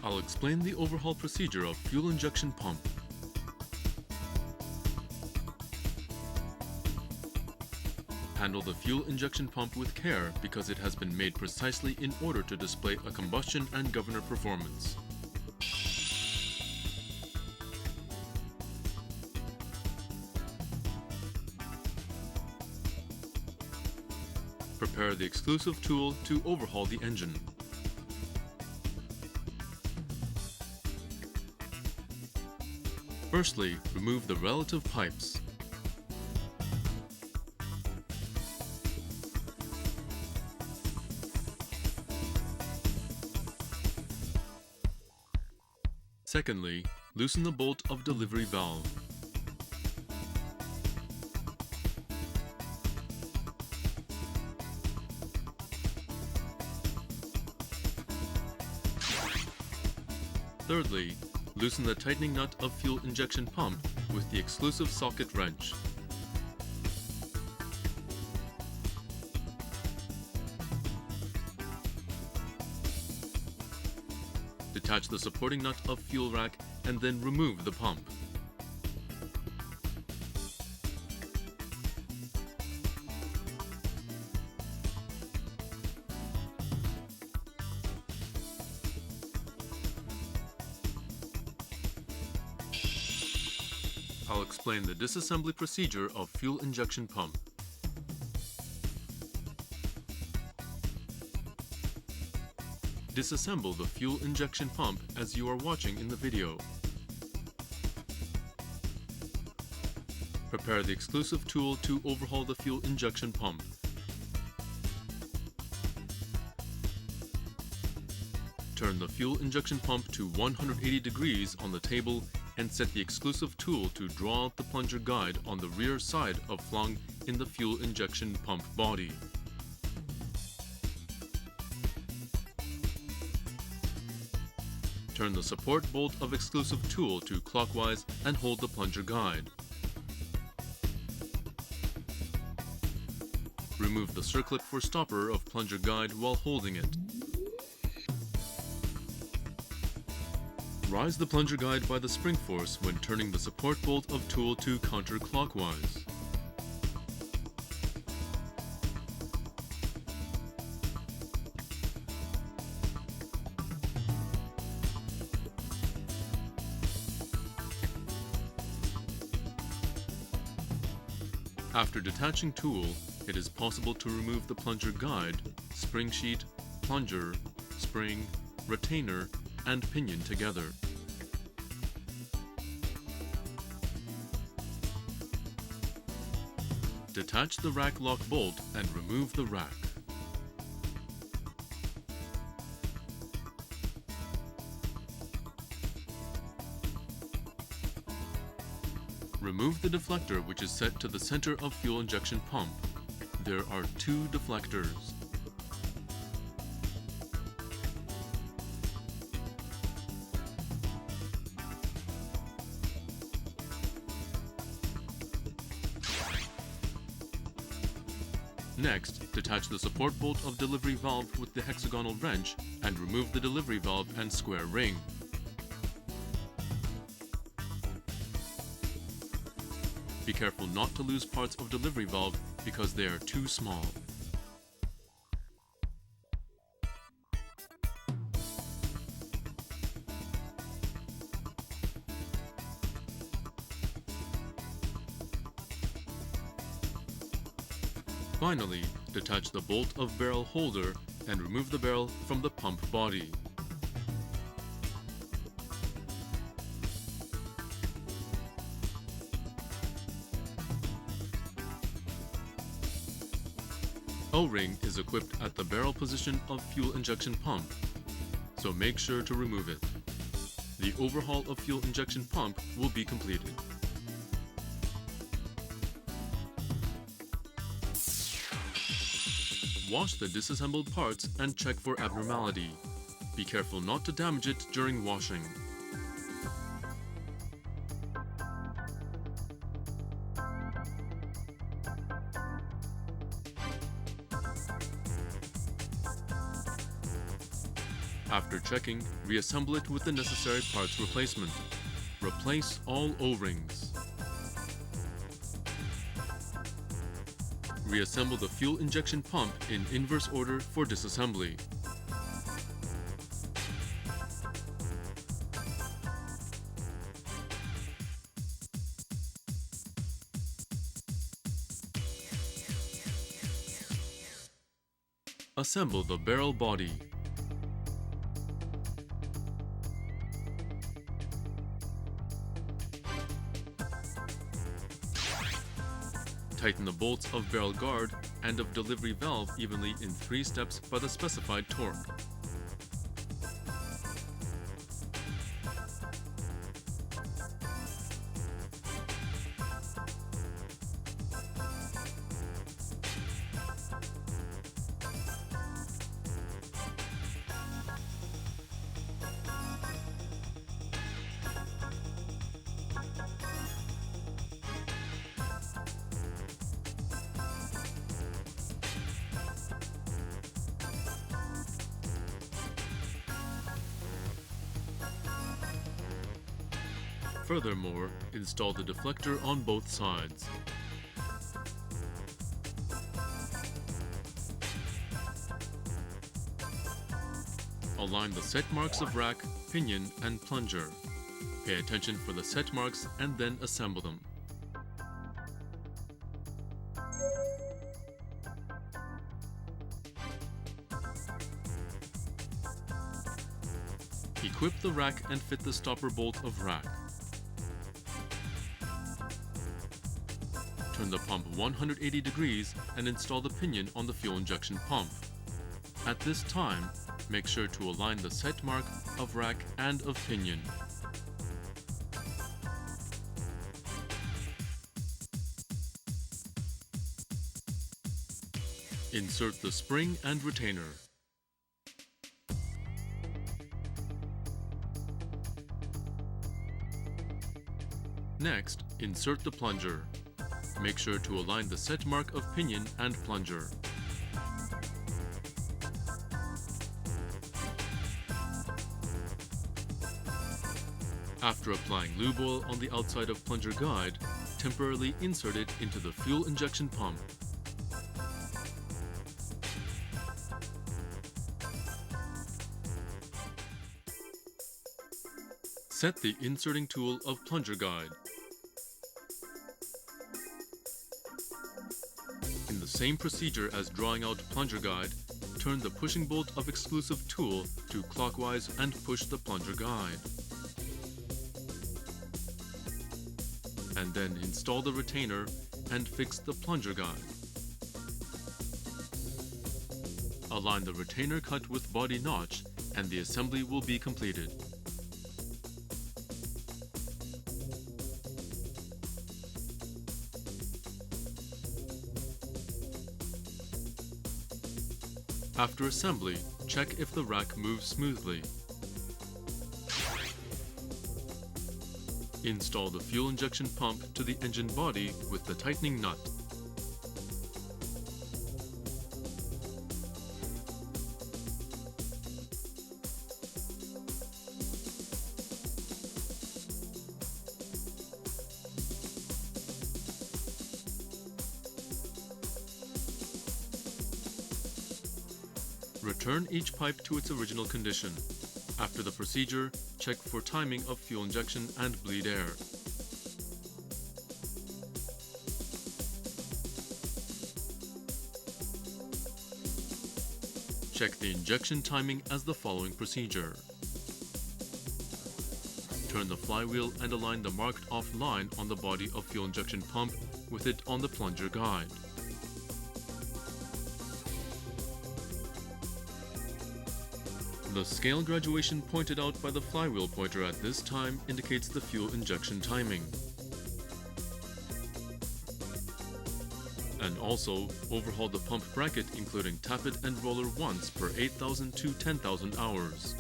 I'll explain the overhaul procedure of fuel injection pump. Handle the fuel injection pump with care because it has been made precisely in order to display a combustion and governor performance. Prepare the exclusive tool to overhaul the engine. Firstly, remove the relative pipes. Secondly, loosen the bolt of delivery valve. Thirdly, loosen the tightening nut of fuel injection pump with the exclusive socket wrench. Detach the supporting nut of fuel rack and then remove the pump. I'll explain the disassembly procedure of fuel injection pump. Disassemble the fuel injection pump as you are watching in the video. Prepare the exclusive tool to overhaul the fuel injection pump. Turn the fuel injection pump to 180 degrees on the table and set the exclusive tool to draw out the plunger guide on the rear side of flung in the fuel injection pump body. Turn the support bolt of exclusive tool to clockwise and hold the plunger guide. Remove the circlip for stopper of plunger guide while holding it. Rise the plunger guide by the spring force when turning the support bolt of tool to counterclockwise. After detaching tool, it is possible to remove the plunger guide, spring sheet, plunger, spring, retainer, and pinion together. Detach the rack lock bolt and remove the rack. Remove the deflector which is set to the center of fuel injection pump. There are two deflectors. Next, detach the support bolt of delivery valve with the hexagonal wrench and remove the delivery valve and square ring. Be careful not to lose parts of delivery valve because they are too small. Finally, detach the bolt of barrel holder and remove the barrel from the pump body. O-ring is equipped at the barrel position of fuel injection pump, so make sure to remove it. The overhaul of fuel injection pump will be completed. Wash the disassembled parts and check for abnormality. Be careful not to damage it during washing. After checking, reassemble it with the necessary parts replacement. Replace all O-rings. Reassemble the fuel injection pump in inverse order for disassembly. Assemble the barrel body. Tighten the bolts of barrel guard and of delivery valve evenly in 3 steps by the specified torque. Furthermore, install the deflector on both sides. Align the set marks of rack, pinion, and plunger. Pay attention for the set marks and then assemble them. Equip the rack and fit the stopper bolt of rack. Turn the pump 180 degrees and install the pinion on the fuel injection pump. At this time, make sure to align the set mark of rack and of pinion. Insert the spring and retainer. Next, insert the plunger. Make sure to align the set mark of pinion and plunger. After applying lube oil on the outside of plunger guide, temporarily insert it into the fuel injection pump. Set the inserting tool of plunger guide. In the same procedure as drawing out plunger guide, turn the pushing bolt of exclusive tool to clockwise and push the plunger guide. And then install the retainer and fix the plunger guide. Align the retainer cut with body notch and the assembly will be completed. After assembly, check if the rack moves smoothly. Install the fuel injection pump to the engine body with the tightening nut. Return each pipe to its original condition. After the procedure, check for timing of fuel injection and bleed air. Check the injection timing as the following procedure. Turn the flywheel and align the marked off line on the body of fuel injection pump with it on the plunger guide. The scale graduation pointed out by the flywheel pointer at this time indicates the fuel injection timing. And also, overhaul the pump bracket including tappet and roller once per 8,000 to 10,000 hours.